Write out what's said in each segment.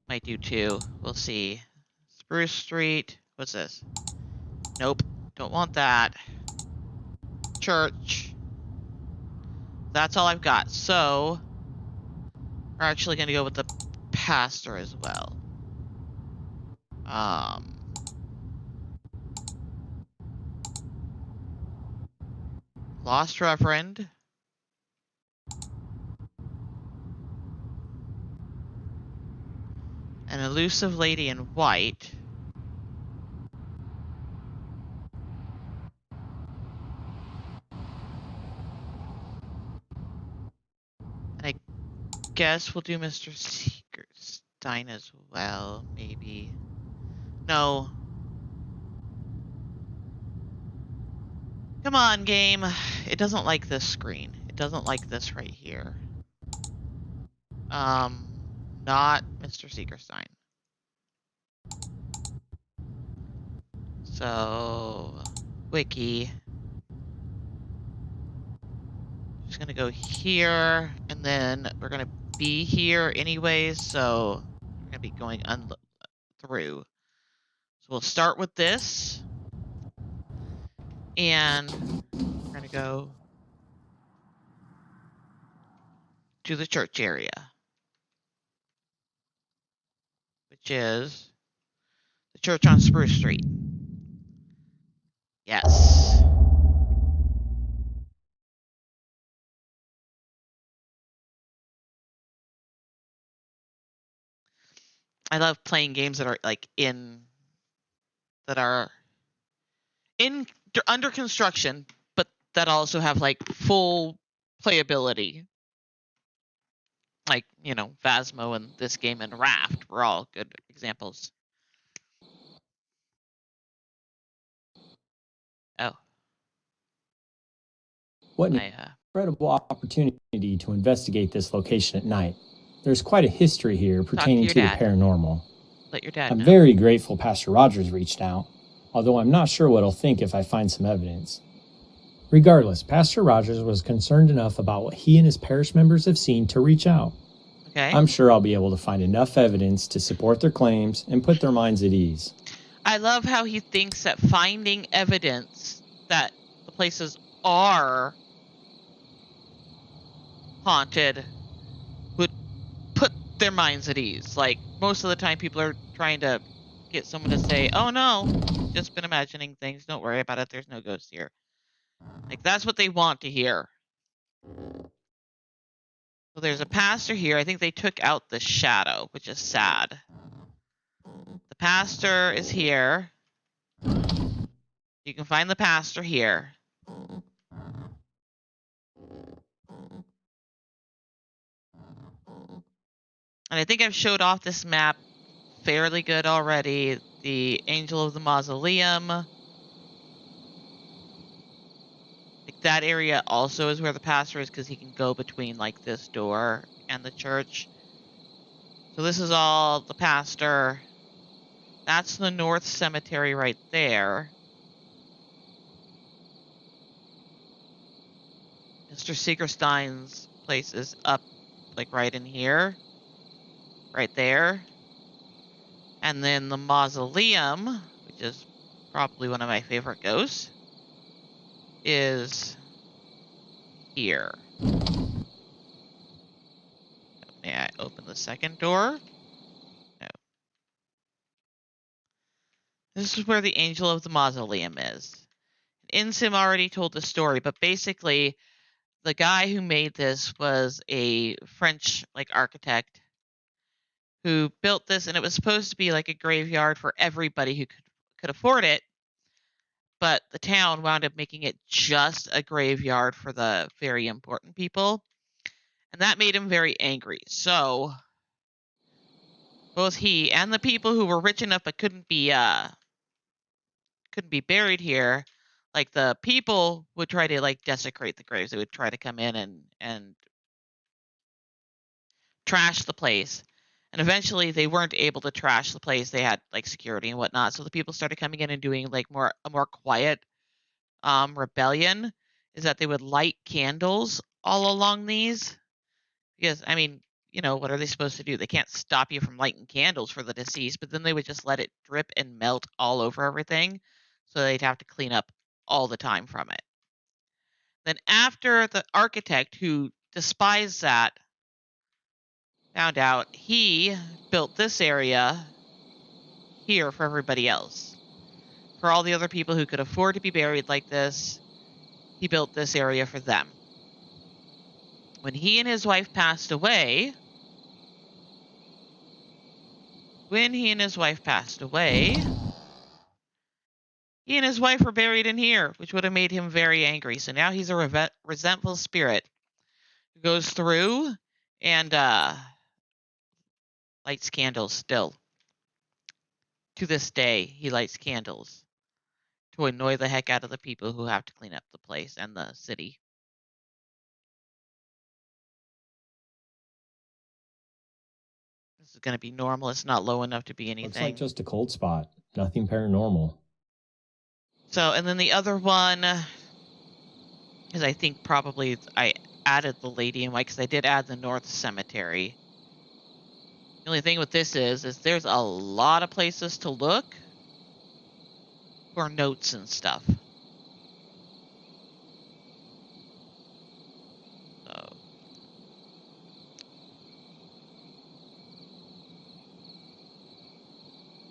Might do too. We'll see. Spruce Street. What's this? Nope. Don't want that. Church. That's all I've got. So, we're actually going to go with the pastor as well. Lost Reverend. An elusive lady in white. And I guess we'll do Mr. Seekerstein as well, maybe. No. Come on, game. It doesn't like this screen. It doesn't like this right here. Not Mr. Seekerstein. So, wiki. Just gonna go here, and then we're gonna be here anyways, so we're gonna be going through. So we'll start with this, and we're gonna go to the church area, which is the church on Spruce Street. Yes. I love playing games that are like under construction, but that also have like full playability. Like, Phasmo and this game and Raft were all good examples. Oh. What an incredible opportunity to investigate this location at night. There's quite a history here pertaining to the paranormal. Let your dad I'm know. very grateful Pastor Rogers reached out, although I'm not sure what he'll think if I find some evidence. Regardless, Pastor Rogers was concerned enough about what he and his parish members have seen to reach out. Okay. I'm sure I'll be able to find enough evidence to support their claims and put their minds at ease. I love how he thinks that finding evidence that the places are haunted would put their minds at ease. Like, most of the time people are trying to get someone to say, oh no, just been imagining things, don't worry about it, there's no ghost here. Like, that's what they want to hear. So there's a pastor here. I think they took out the shadow, which is sad. The pastor is here. You can find the pastor here. And I think I've showed off this map fairly good already. The Angel of the Mausoleum. Like, that area also is where the pastor is because he can go between like this door and the church. So this is all the pastor. That's the North Cemetery right there. Mr. Seekerstein's place is up like right in here. Right there. And then the mausoleum, which is probably one of my favorite ghosts, is here. May I open the second door? No. This is where the Angel of the Mausoleum is. Insim already told the story, but basically the guy who made this was a French architect who built this, and it was supposed to be like a graveyard for everybody who could afford it. But the town wound up making it just a graveyard for the very important people. And that made him very angry. So both he and the people who were rich enough but couldn't be buried here, like the people would try to desecrate the graves. They would try to come in and trash the place. And eventually they weren't able to trash the place. They had security and whatnot. So the people started coming in and doing a more quiet rebellion, is that they would light candles all along these. Because, I mean, what are they supposed to do? They can't stop you from lighting candles for the deceased, but then they would just let it drip and melt all over everything. So they'd have to clean up all the time from it. Then after the architect who despised that found out, he built this area here for everybody else. For all the other people who could afford to be buried like this, he built this area for them. When he and his wife passed away, he and his wife were buried in here, which would have made him very angry. So now he's a resentful spirit who goes through and lights candles still. To this day, he lights candles to annoy the heck out of the people who have to clean up the place and the city. This is going to be normal. It's not low enough to be anything. Looks like just a cold spot. Nothing paranormal. So, and then the other one is, I think probably I added the Lady in White because I did add the North Cemetery. The only thing with this is there's a lot of places to look for notes and stuff. So,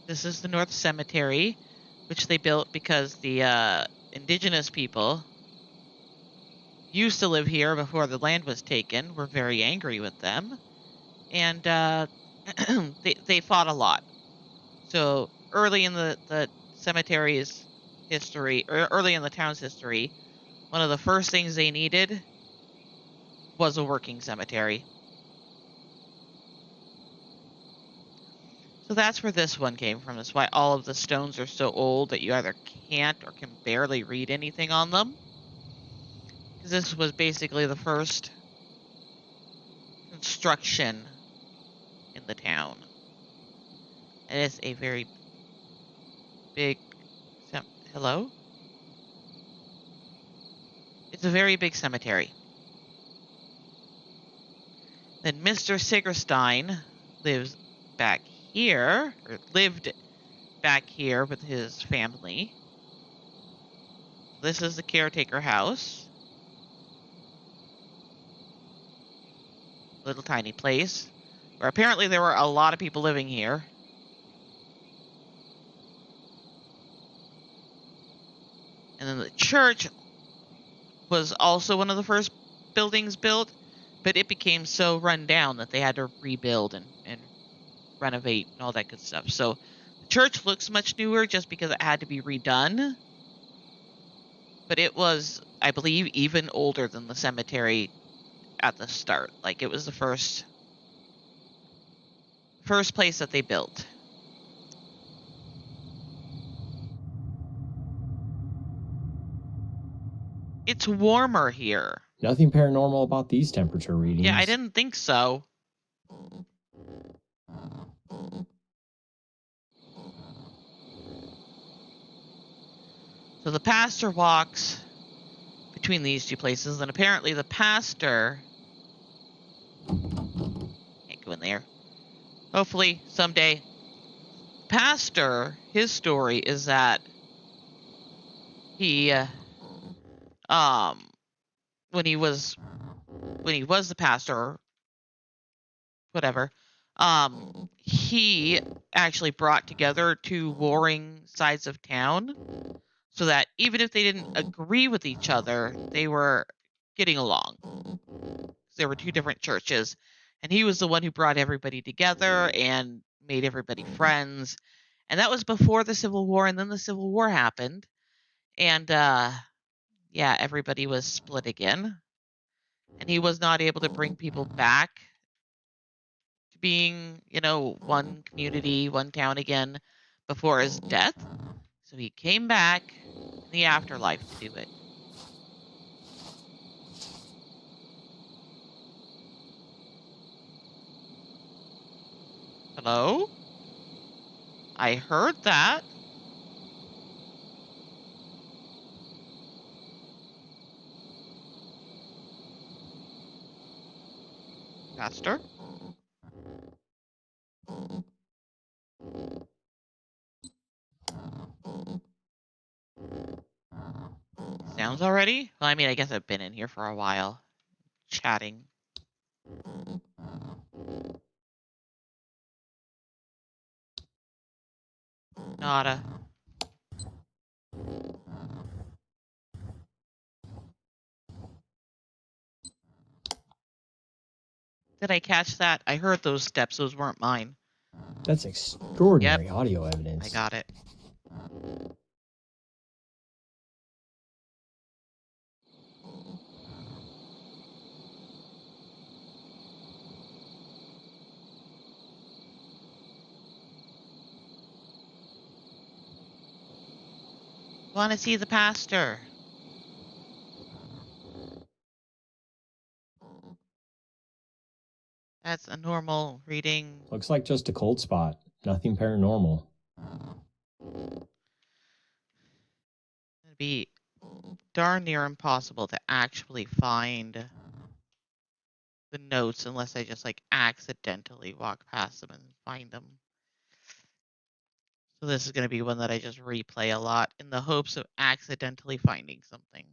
this is the North Cemetery, which they built because the indigenous people used to live here before the land was taken, were very angry with them, and they fought a lot. So early in the cemetery's history, or early in the town's history, one of the first things they needed was a working cemetery. So that's where this one came from. That's why all of the stones are so old that you either can't or can barely read anything on them. Because this was basically the first construction in the town. And it's a very big... Hello? It's a very big cemetery. Then Mr. Sigerstein lives back here, or lived back here with his family. This is the caretaker house. Little tiny place where apparently there were a lot of people living here. And then the church was also one of the first buildings built, but it became so run down that they had to rebuild and renovate and all that good stuff. So the church looks much newer just because it had to be redone. But it was, I believe, even older than the cemetery at the start. Like, it was the first place that they built. It's warmer here. Nothing paranormal about these temperature readings. Yeah, I didn't think so. So the pastor walks between these two places, and apparently the pastor can't go in there. Hopefully someday. Pastor, his story is that he when he was the pastor, whatever, he actually brought together two warring sides of town so that even if they didn't agree with each other, they were getting along. There were two different churches, and he was the one who brought everybody together and made everybody friends. And that was before the Civil War, and then the Civil War happened. And yeah, everybody was split again. And he was not able to bring people back to being, one community, one town again before his death. So he came back in the afterlife to do it. Hello? I heard that. Pastor? already? Well, I mean, I guess I've been in here for a while, chatting. Nada. Did I catch that? I heard those steps. Those weren't mine. That's extraordinary audio I evidence. got it. Want to see the pastor? That's a normal reading. Looks like just a cold spot. Nothing paranormal. It'd be darn near impossible to actually find the notes unless I just like accidentally walk past them and find them. So this is going to be one that I just replay a lot in the hopes of accidentally finding something.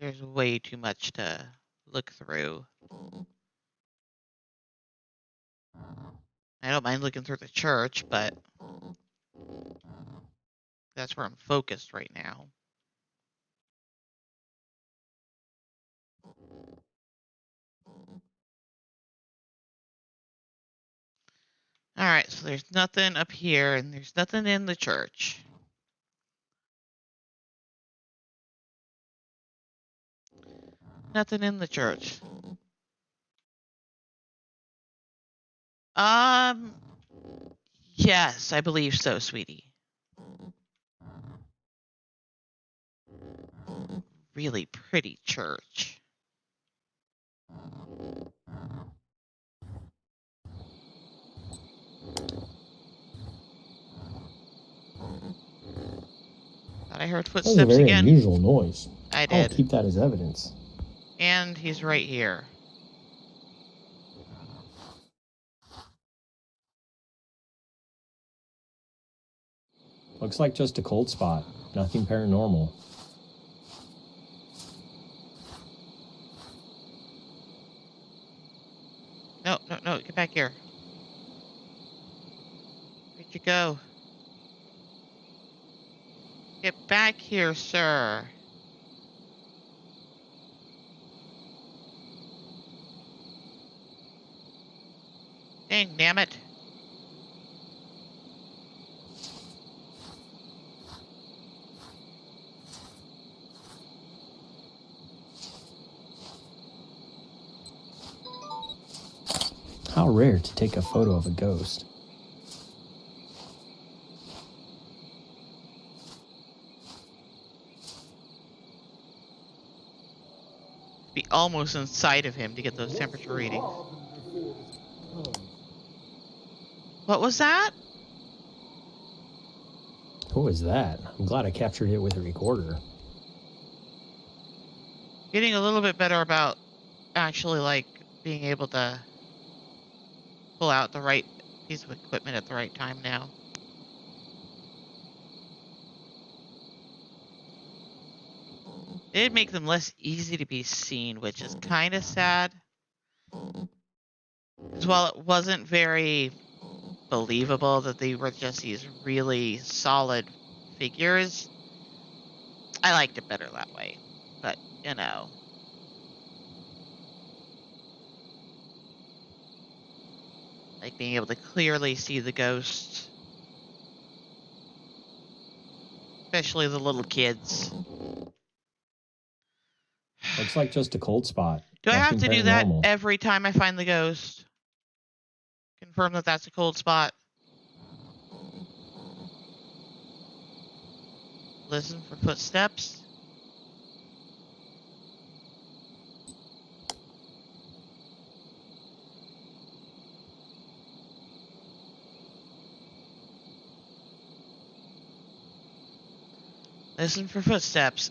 There's way too much to look through. I don't mind looking through the church, but that's where I'm focused right now. Alright, so there's nothing up here, and there's nothing in the church. Nothing in the church. Yes, I believe so, sweetie. Really pretty church. Thought I heard That was a footsteps very again. unusual noise. I I'll did. keep that as evidence. And he's right here. Looks like just a cold spot. Nothing paranormal. No, no, no, get back here. Where'd you go? Get back here, sir. Dang, damn it. How rare to take a photo of a ghost. Be almost inside of him to get those temperature readings. What was that? What was that? I'm glad I captured it with a recorder. Getting a little bit better about actually like being able to pull out the right piece of equipment at the right time now. It did make them less easy to be seen, which is kind of sad. Because while it wasn't very believable that they were just these really solid figures, I liked it better that way. But, you know. Like being able to clearly see the ghosts. Especially the little kids. Looks like just a cold spot. Do I have Nothing to do that paranormal. every time I find the ghost? Confirm that that's a cold spot. Listen for footsteps. Listen for footsteps.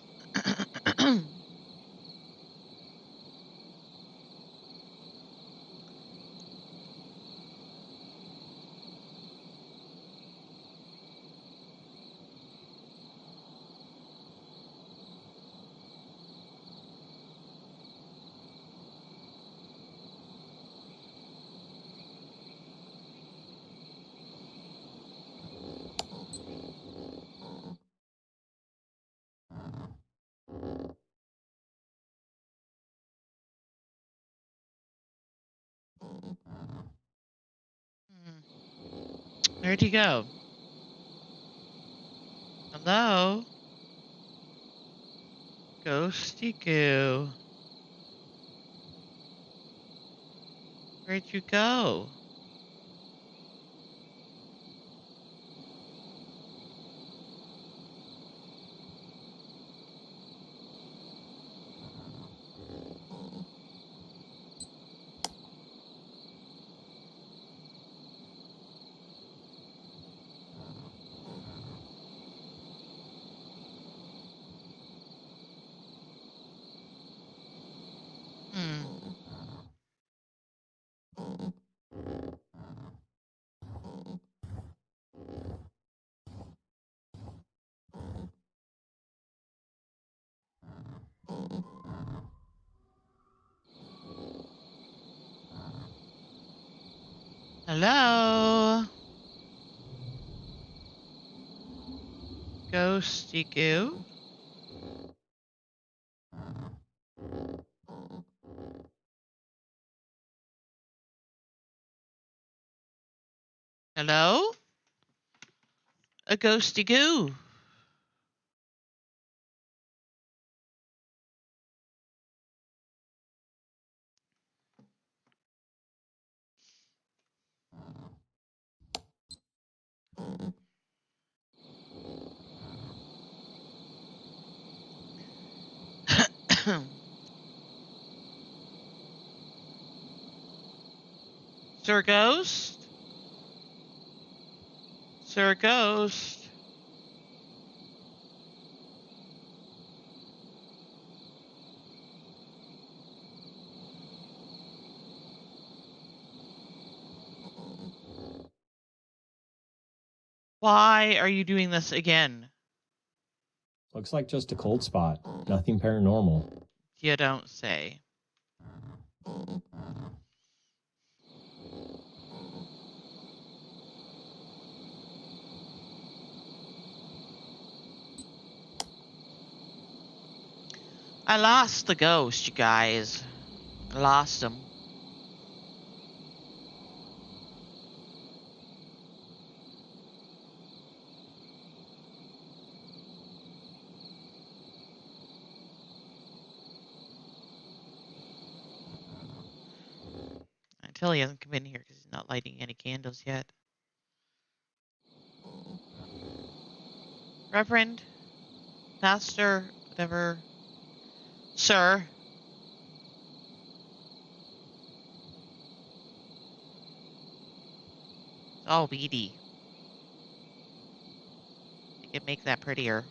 Where'd he go? Hello? Ghosty goo. Where'd you go? Hmm. Hello? Ghosty goo? Hello? A ghosty goo. Sir Ghost? Sir Ghost? Why are you doing this again? Looks like just a cold spot. Nothing paranormal. You don't say. I lost the ghost, you guys. I lost him. Until he hasn't come in here because he's not lighting any candles yet. Reverend, Pastor, whatever. Sir. It's all beady. You can make that prettier.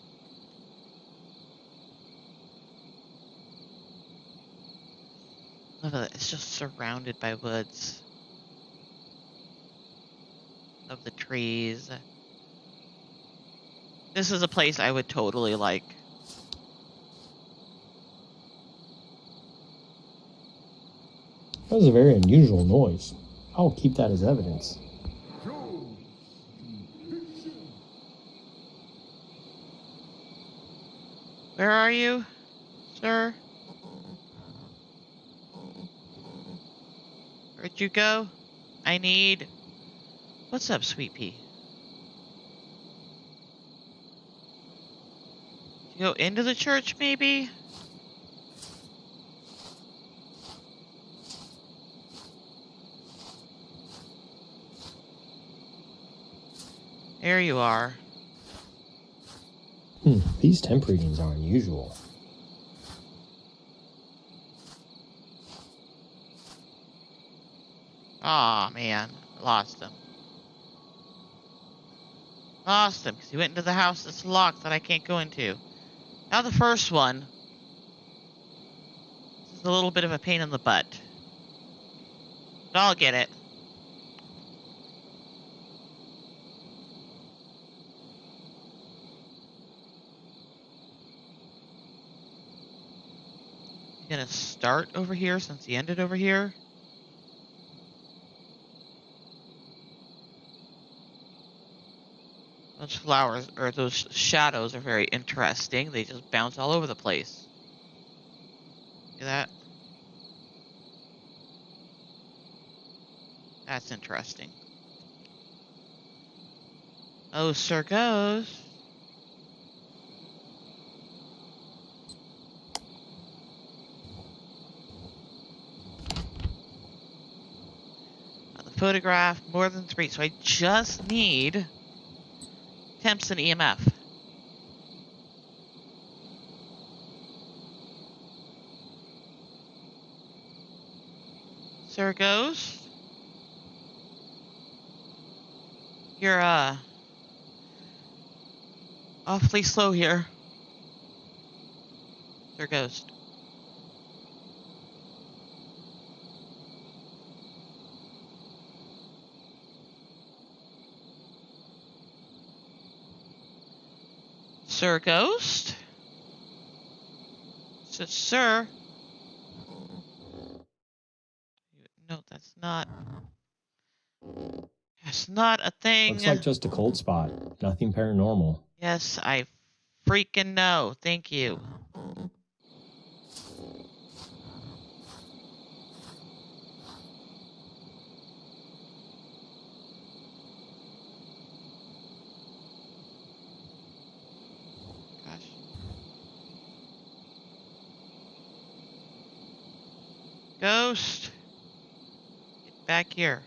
Look at it. It's just surrounded by woods. Of the trees. This is a place I would totally like. That was a very unusual noise. I'll keep that as evidence. Where are you, sir? Where'd you go? I need... What's up, Sweet Pea? You go into the church, maybe? There you are. These temp readings are unusual. Aw, man. Lost him. Lost him, because he went into the house that's locked that I can't go into. Now the first one. This is a little bit of a pain in the butt. But I'll get it. You gonna start over here since he ended over here? Those flowers, or those shadows are very interesting. They just bounce all over the place. See that? That's interesting. Oh, Sir Ghost. The photograph, more than 3. So I just need temps and EMF. Sir Ghost? You're, awfully slow here. Sir Ghost. Sir Ghost? Sir? No, that's not. That's not a thing. Looks like just a cold spot. Nothing paranormal. Yes, I freaking know. Thank you. Gosh. Ghost. Get back here.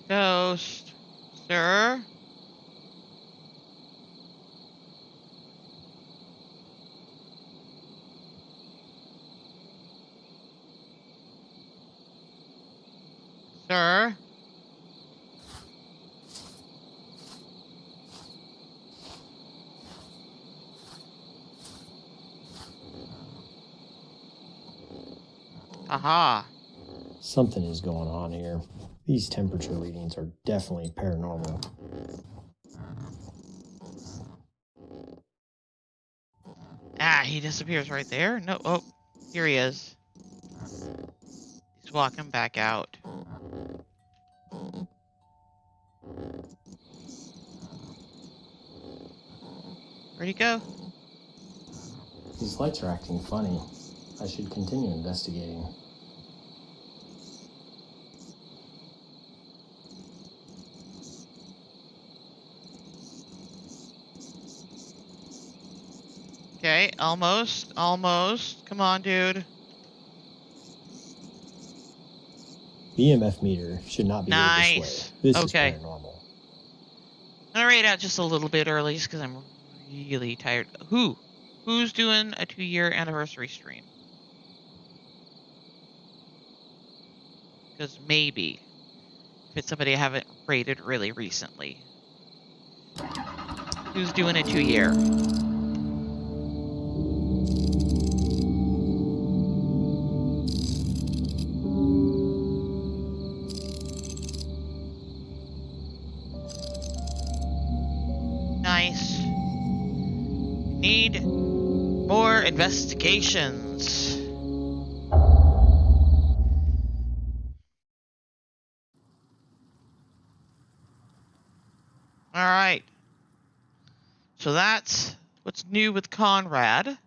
Ghost. Sir? Sir? Aha. Something is going on here. These temperature readings are definitely paranormal. Ah, he disappears right there. No, oh, here he is. He's walking back out. Where'd he go? These lights are acting funny. I should continue investigating. Okay, almost. Come on, dude. The EMF meter should not be over this Nice. way. This Okay. is paranormal. I'm gonna rate out just a little bit early just because I'm really tired. Who's doing a 2-year anniversary stream? Because maybe if it's somebody I haven't rated really recently. Who's doing a 2-year? Nice. Need more investigations. All right. So that's what's new with Conrad.